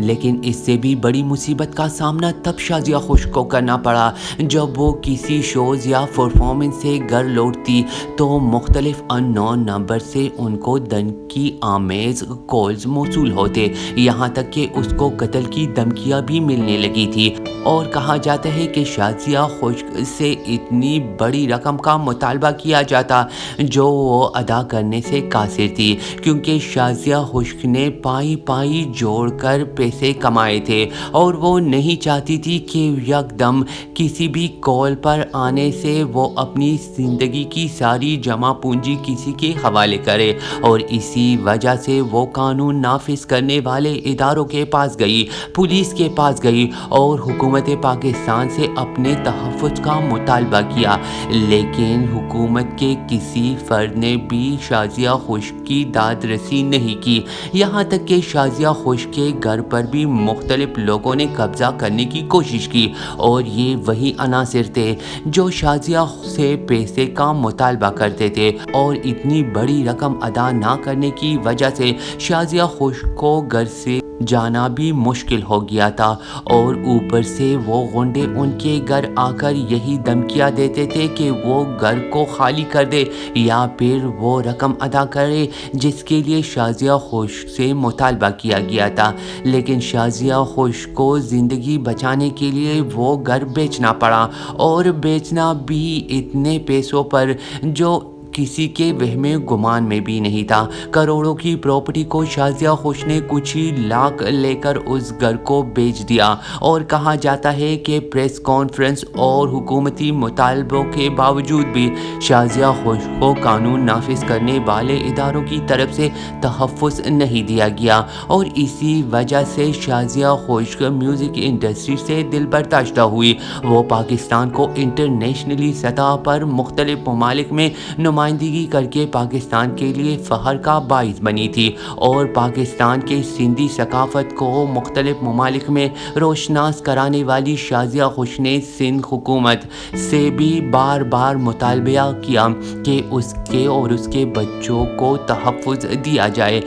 لیکن اس سے بھی بڑی مصیبت کا سامنا تب شازیہ خشک کو کرنا پڑا جب وہ کسی شوز یا پرفارمنس سے گھر لوٹتی تو مختلف ان نون نمبر سے ان کو دھمکی آمیز کالز موصول ہوتے، یہاں تک کہ اس کو قتل کی دھمکیاں بھی ملنے لگی تھی، اور کہا جاتا ہے کہ شازیہ خشک سے اتنی بڑی رقم کا مطالبہ کیا جاتا جو وہ ادا کرنے سے قاصر تھی، کیونکہ شازیہ خشک نے پائی جوڑ کر پیسے کمائے تھے اور وہ نہیں چاہتی تھی کہ یک دم کسی بھی کال پر آنے سے وہ اپنی زندگی کی ساری جمع پونجی کسی کے حوالے کرے، اور اسی وجہ سے وہ قانون نافذ کرنے والے اداروں کے پاس گئی، پولیس کے پاس گئی اور حکومت پاکستان سے اپنے تحفظ کا مطالبہ کیا، لیکن حکومت کے کسی فرد نے بھی شازیہ خشک کی داد رسی نہیں کی، یہاں تک کہ شازیہ خشک کے گھر پر بھی مختلف لوگوں نے قبضہ کرنے کی کوشش کی، اور یہ وہی عناصر تھے جو شازیہ سے پیسے کا مطالبہ کرتے تھے، اور اتنی بڑی رقم ادا نہ کرنے کی وجہ سے شازیہ خشک کو گھر سے جانا بھی مشکل ہو گیا تھا، اور اوپر سے وہ غنڈے ان کے گھر آ کر یہی دھمکیاں دیتے تھے کہ وہ گھر کو خالی کر دے یا پھر وہ رقم ادا کرے جس کے لیے شازیہ خشک سے مطالبہ کیا گیا تھا، لیکن شازیہ خشک کو زندگی بچانے کے لیے وہ گھر بیچنا پڑا، اور بیچنا بھی اتنے پیسوں پر جو کسی کے وہم گمان میں بھی نہیں تھا۔ کروڑوں کی پراپرٹی کو شازیہ خشک نے کچھ ہی لاکھ لے کر اس گھر کو بیچ دیا، اور کہا جاتا ہے کہ پریس کانفرنس اور حکومتی مطالبوں کے باوجود بھی شازیہ خشک کو قانون نافذ کرنے والے اداروں کی طرف سے تحفظ نہیں دیا گیا، اور اسی وجہ سے شازیہ خشک میوزک انڈسٹری سے دل برداشتہ ہوئی۔ وہ پاکستان کو انٹرنیشنلی سطح پر مختلف ممالک میں نمائندگی کر کے پاکستان کے لیے فخر کا باعث بنی تھی، اور پاکستان کے سندھی ثقافت کو مختلف ممالک میں روشناس کرانے والی شازیہ خشک نے سندھ حکومت سے بھی بار بار مطالبہ کیا کہ اس کے اور اس کے بچوں کو تحفظ دیا جائے،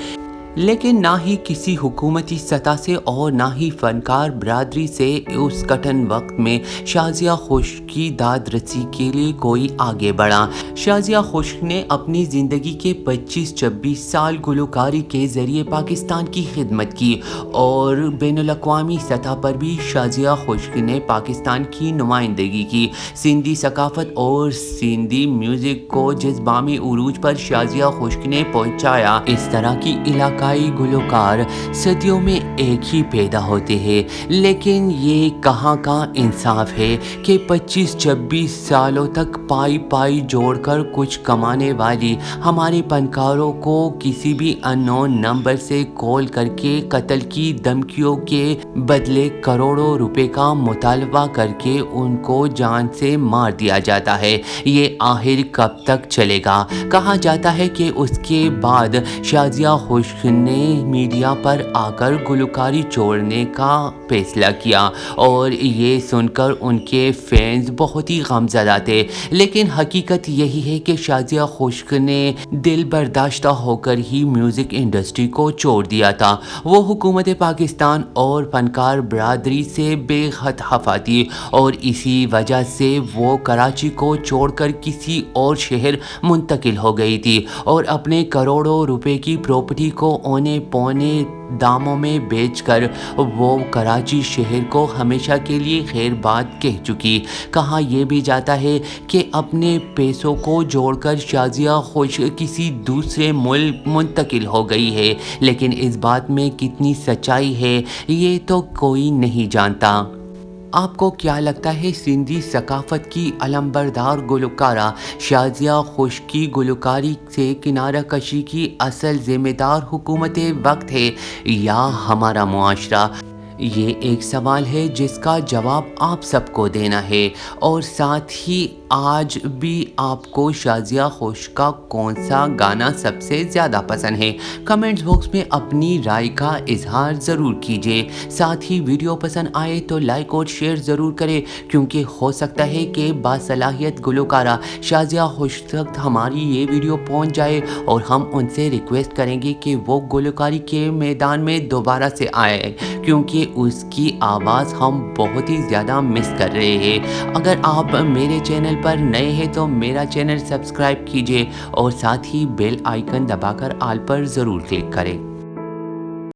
لیکن نہ ہی کسی حکومتی سطح سے اور نہ ہی فنکار برادری سے اس کٹھن وقت میں شازیہ خشک کی داد رسی کے لیے کوئی آگے بڑھا۔ شازیہ خشک نے اپنی زندگی کے 25-26 سال گلوکاری کے ذریعے پاکستان کی خدمت کی، اور بین الاقوامی سطح پر بھی شازیہ خشک نے پاکستان کی نمائندگی کی۔ سندھی ثقافت اور سندھی میوزک کو جذبامی عروج پر شازیہ خشک نے پہنچایا۔ اس طرح کی علاقائی گلوکار صدیوں میں ایک ہی پیدا ہوتے ہیں، لیکن یہ کہاں کا انصاف ہے کہ 25-26 سالوں تک پائی جوڑ کر کچھ کمانے والی ہمارے فنکاروں کو کسی بھی ان نون نمبر سے کال کر کے قتل کی دھمکیوں کے بدلے کروڑوں روپے کا مطالبہ کر کے ان کو جان سے مار دیا جاتا ہے۔ یہ آخر کب تک چلے گا؟ کہا جاتا ہے کہ اس کے بعد شازیہ خشک نے میڈیا پر آ کر گلوکاری چھوڑنے کا فیصلہ کیا، اور یہ سن کر ان کے فینز بہت ہی غمزدہ تھے، لیکن حقیقت یہی ہے کہ شازیہ خشک نے دل برداشتہ ہو کر ہی میوزک انڈسٹری کو چھوڑ دیا تھا۔ وہ حکومت پاکستان اور فنکار برادری سے بے حد خفا تھی، اور اسی وجہ سے وہ کراچی کو چھوڑ کر کسی اور شہر منتقل ہو گئی تھی، اور اپنے کروڑوں روپے کی پراپرٹی کو اونے پونے داموں میں بیچ کر وہ کراچی شہر کو ہمیشہ کے لیے خیر باد کہہ چکی۔ کہا یہ بھی جاتا ہے کہ اپنے پیسوں کو جوڑ کر شازیہ خشک کسی دوسرے ملک منتقل ہو گئی ہے، لیکن اس بات میں کتنی سچائی ہے یہ تو کوئی نہیں جانتا۔ آپ کو کیا لگتا ہے سندھی ثقافت کی علمبردار گلوکارہ شازیہ خشک کی گلوکاری سے کنارہ کشی کی اصل ذمہ دار حکومت وقت ہے یا ہمارا معاشرہ؟ یہ ایک سوال ہے جس کا جواب آپ سب کو دینا ہے، اور ساتھ ہی آج بھی آپ کو شازیہ خوش کا کون سا گانا سب سے زیادہ پسند ہے؟ کمنٹس باکس میں اپنی رائے کا اظہار ضرور کیجیے۔ ساتھ ہی ویڈیو پسند آئے تو لائک اور شیئر ضرور کریں، کیونکہ ہو سکتا ہے کہ باصلاحیت گلوکارہ شازیہ خوش تک ہماری یہ ویڈیو پہنچ جائے اور ہم ان سے ریکویسٹ کریں گے کہ وہ گلوکاری کے میدان میں دوبارہ سے آئے، کیونکہ اس کی آواز ہم بہت ہی زیادہ مس کر رہے ہیں۔ اگر آپ میرے چینل پر نئے ہیں تو میرا چینل سبسکرائب کیجیے اور ساتھ ہی بیل آئیکن دبا کر آل پر ضرور کلک کریں۔